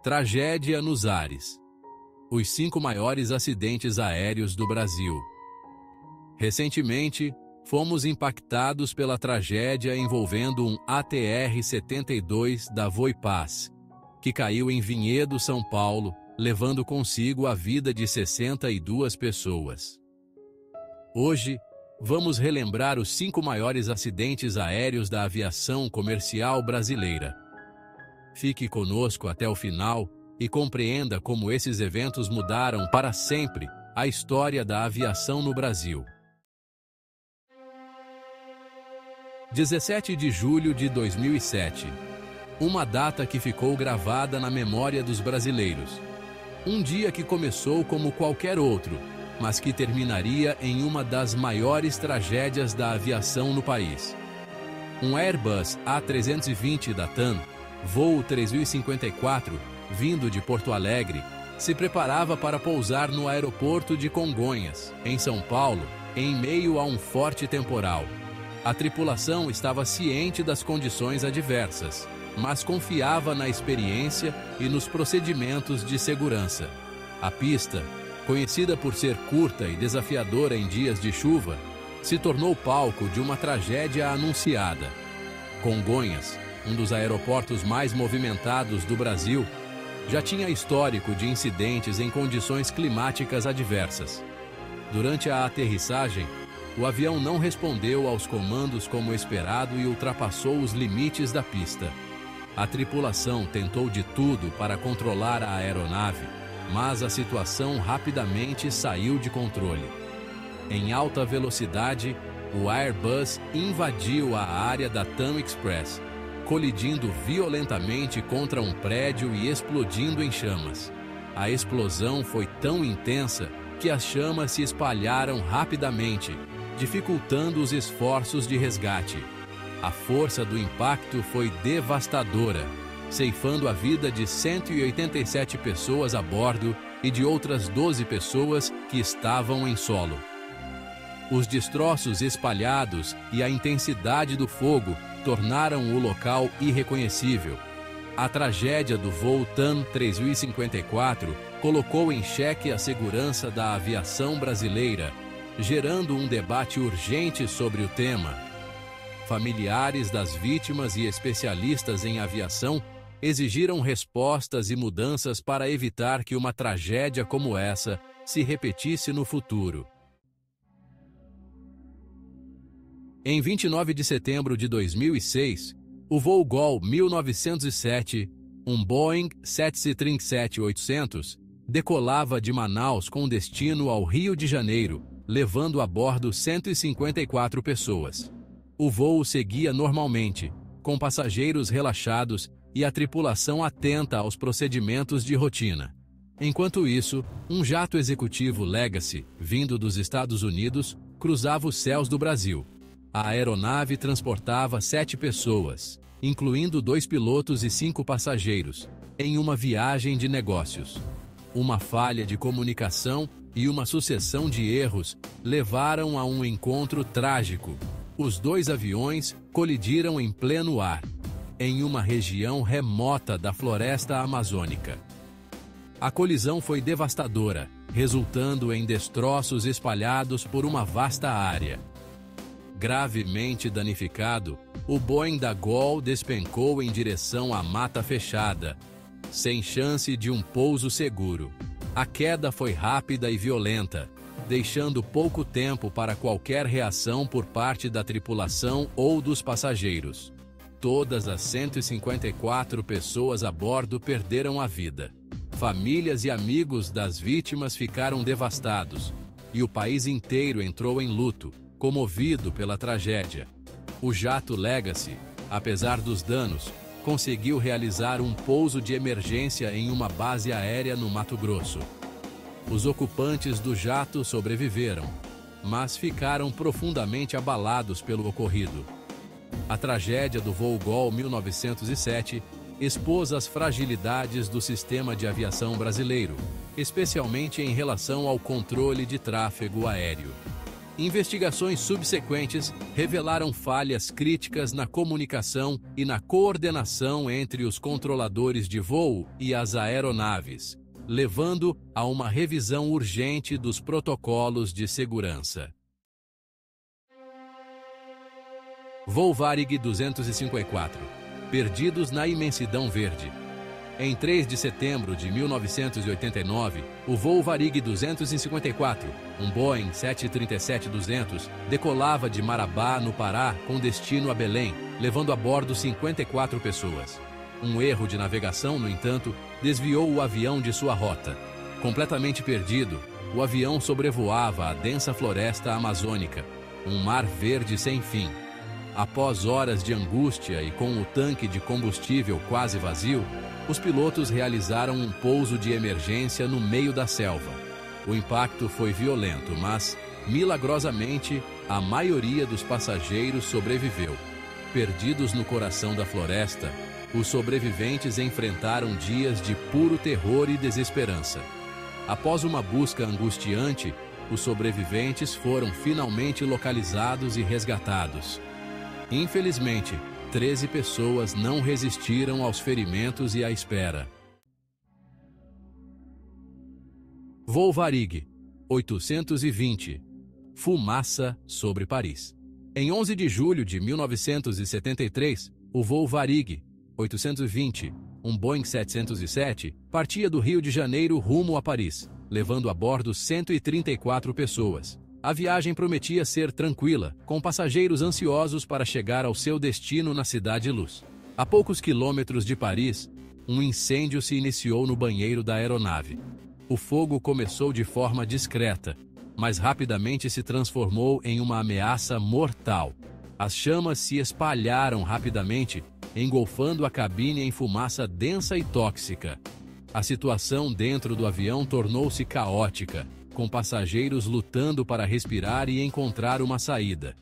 Tragédia nos ares. Os 5 maiores acidentes aéreos do Brasil. Recentemente, fomos impactados pela tragédia envolvendo um ATR-72 da Voipaz, que caiu em Vinhedo, São Paulo, levando consigo a vida de 62 pessoas. Hoje, vamos relembrar os 5 maiores acidentes aéreos da aviação comercial brasileira. Fique conosco até o final e compreenda como esses eventos mudaram para sempre a história da aviação no Brasil. 17 de julho de 2007. Uma data que ficou gravada na memória dos brasileiros. Um dia que começou como qualquer outro, mas que terminaria em uma das maiores tragédias da aviação no país. Um Airbus A320 da TAM, voo 3054, vindo de Porto Alegre, se preparava para pousar no aeroporto de Congonhas, em São Paulo, em meio a um forte temporal. A tripulação estava ciente das condições adversas, mas confiava na experiência e nos procedimentos de segurança. A pista, conhecida por ser curta e desafiadora em dias de chuva, se tornou palco de uma tragédia anunciada. Congonhas, um dos aeroportos mais movimentados do Brasil, já tinha histórico de incidentes em condições climáticas adversas. Durante a aterrissagem, o avião não respondeu aos comandos como esperado e ultrapassou os limites da pista. A tripulação tentou de tudo para controlar a aeronave, mas a situação rapidamente saiu de controle. Em alta velocidade, o Airbus invadiu a área da TAM Express, colidindo violentamente contra um prédio e explodindo em chamas. A explosão foi tão intensa que as chamas se espalharam rapidamente, dificultando os esforços de resgate. A força do impacto foi devastadora, ceifando a vida de 187 pessoas a bordo e de outras 12 pessoas que estavam em solo. Os destroços espalhados e a intensidade do fogo tornaram o local irreconhecível. A tragédia do voo TAM 3054 colocou em xeque a segurança da aviação brasileira, gerando um debate urgente sobre o tema. Familiares das vítimas e especialistas em aviação exigiram respostas e mudanças para evitar que uma tragédia como essa se repetisse no futuro. Em 29 de setembro de 2006, o voo GOL 1907, um Boeing 737-800, decolava de Manaus com destino ao Rio de Janeiro, levando a bordo 154 pessoas. O voo seguia normalmente, com passageiros relaxados e a tripulação atenta aos procedimentos de rotina. Enquanto isso, um jato executivo Legacy, vindo dos Estados Unidos, cruzava os céus do Brasil. A aeronave transportava 7 pessoas, incluindo 2 pilotos e 5 passageiros, em uma viagem de negócios. Uma falha de comunicação e uma sucessão de erros levaram a um encontro trágico. Os 2 aviões colidiram em pleno ar, em uma região remota da floresta amazônica. A colisão foi devastadora, resultando em destroços espalhados por uma vasta área. Gravemente danificado, o Boeing da GOL despencou em direção à mata fechada, sem chance de um pouso seguro. A queda foi rápida e violenta, deixando pouco tempo para qualquer reação por parte da tripulação ou dos passageiros. Todas as 154 pessoas a bordo perderam a vida. Famílias e amigos das vítimas ficaram devastados, e o país inteiro entrou em luto, comovido pela tragédia. O jato Legacy, apesar dos danos, conseguiu realizar um pouso de emergência em uma base aérea no Mato Grosso. Os ocupantes do jato sobreviveram, mas ficaram profundamente abalados pelo ocorrido. A tragédia do voo GOL 1907 expôs as fragilidades do sistema de aviação brasileiro, especialmente em relação ao controle de tráfego aéreo. Investigações subsequentes revelaram falhas críticas na comunicação e na coordenação entre os controladores de voo e as aeronaves, levando a uma revisão urgente dos protocolos de segurança. Voo Varig 254. Perdidos na imensidão verde. Em 3 de setembro de 1989, o voo Varig 254, um Boeing 737-200, decolava de Marabá, no Pará, com destino a Belém, levando a bordo 54 pessoas. Um erro de navegação, no entanto, desviou o avião de sua rota. Completamente perdido, o avião sobrevoava a densa floresta amazônica, um mar verde sem fim. Após horas de angústia e com o tanque de combustível quase vazio, os pilotos realizaram um pouso de emergência no meio da selva. O impacto foi violento, mas, milagrosamente, a maioria dos passageiros sobreviveu. Perdidos no coração da floresta, os sobreviventes enfrentaram dias de puro terror e desesperança. Após uma busca angustiante, os sobreviventes foram finalmente localizados e resgatados. Infelizmente, 13 pessoas não resistiram aos ferimentos e à espera. Voo Varig 820. Fumaça sobre Paris. Em 11 de julho de 1973, o voo Varig 820, um Boeing 707, partia do Rio de Janeiro rumo a Paris, levando a bordo 134 pessoas. A viagem prometia ser tranquila, com passageiros ansiosos para chegar ao seu destino na Cidade Luz. A poucos quilômetros de Paris, um incêndio se iniciou no banheiro da aeronave. O fogo começou de forma discreta, mas rapidamente se transformou em uma ameaça mortal. As chamas se espalharam rapidamente, engolfando a cabine em fumaça densa e tóxica. A situação dentro do avião tornou-se caótica, com passageiros lutando para respirar e encontrar uma saída.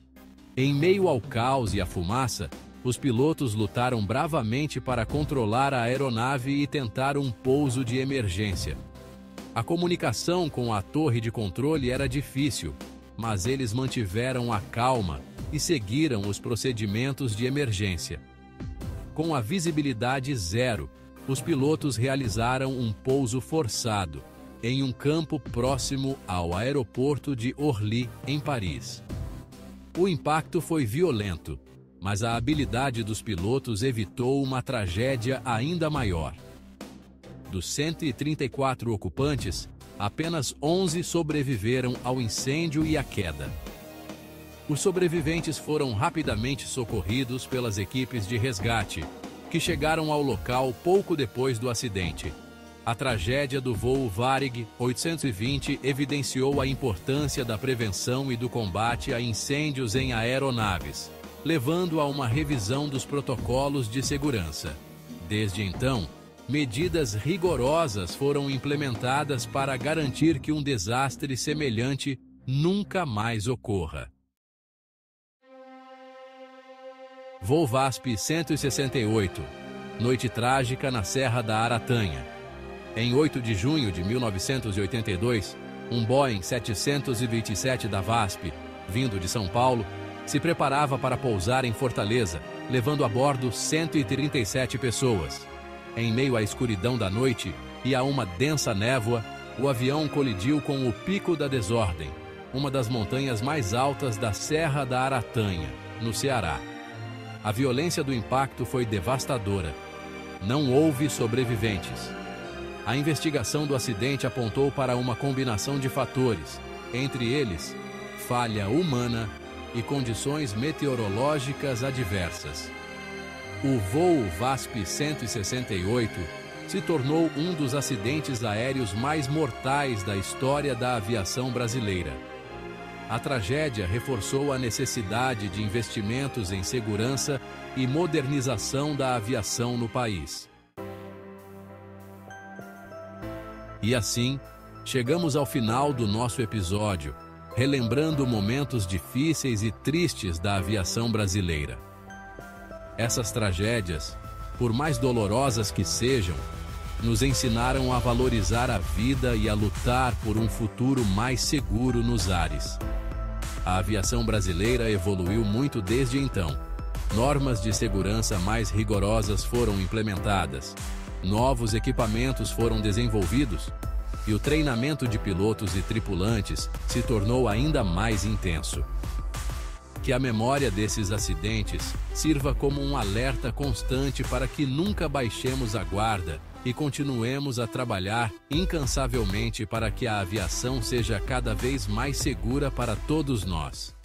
Em meio ao caos e à fumaça, os pilotos lutaram bravamente para controlar a aeronave e tentar um pouso de emergência. A comunicação com a torre de controle era difícil, mas eles mantiveram a calma e seguiram os procedimentos de emergência. Com a visibilidade zero, os pilotos realizaram um pouso forçado, em um campo próximo ao aeroporto de Orly, em Paris. O impacto foi violento, mas a habilidade dos pilotos evitou uma tragédia ainda maior. Dos 134 ocupantes, apenas 11 sobreviveram ao incêndio e à queda. Os sobreviventes foram rapidamente socorridos pelas equipes de resgate, que chegaram ao local pouco depois do acidente. A tragédia do voo Varig 820 evidenciou a importância da prevenção e do combate a incêndios em aeronaves, levando a uma revisão dos protocolos de segurança. Desde então, medidas rigorosas foram implementadas para garantir que um desastre semelhante nunca mais ocorra. Voo VASP 168. Noite trágica na Serra da Aratanha. Em 8 de junho de 1982, um Boeing 727 da VASP, vindo de São Paulo, se preparava para pousar em Fortaleza, levando a bordo 137 pessoas. Em meio à escuridão da noite e a uma densa névoa, o avião colidiu com o Pico da Desordem, uma das montanhas mais altas da Serra da Aratanha, no Ceará. A violência do impacto foi devastadora. Não houve sobreviventes. A investigação do acidente apontou para uma combinação de fatores, entre eles, falha humana e condições meteorológicas adversas. O voo VASP 168 se tornou um dos acidentes aéreos mais mortais da história da aviação brasileira. A tragédia reforçou a necessidade de investimentos em segurança e modernização da aviação no país. E assim, chegamos ao final do nosso episódio, relembrando momentos difíceis e tristes da aviação brasileira. Essas tragédias, por mais dolorosas que sejam, nos ensinaram a valorizar a vida e a lutar por um futuro mais seguro nos ares. A aviação brasileira evoluiu muito desde então. Normas de segurança mais rigorosas foram implementadas, novos equipamentos foram desenvolvidos e o treinamento de pilotos e tripulantes se tornou ainda mais intenso. Que a memória desses acidentes sirva como um alerta constante para que nunca baixemos a guarda e continuemos a trabalhar incansavelmente para que a aviação seja cada vez mais segura para todos nós.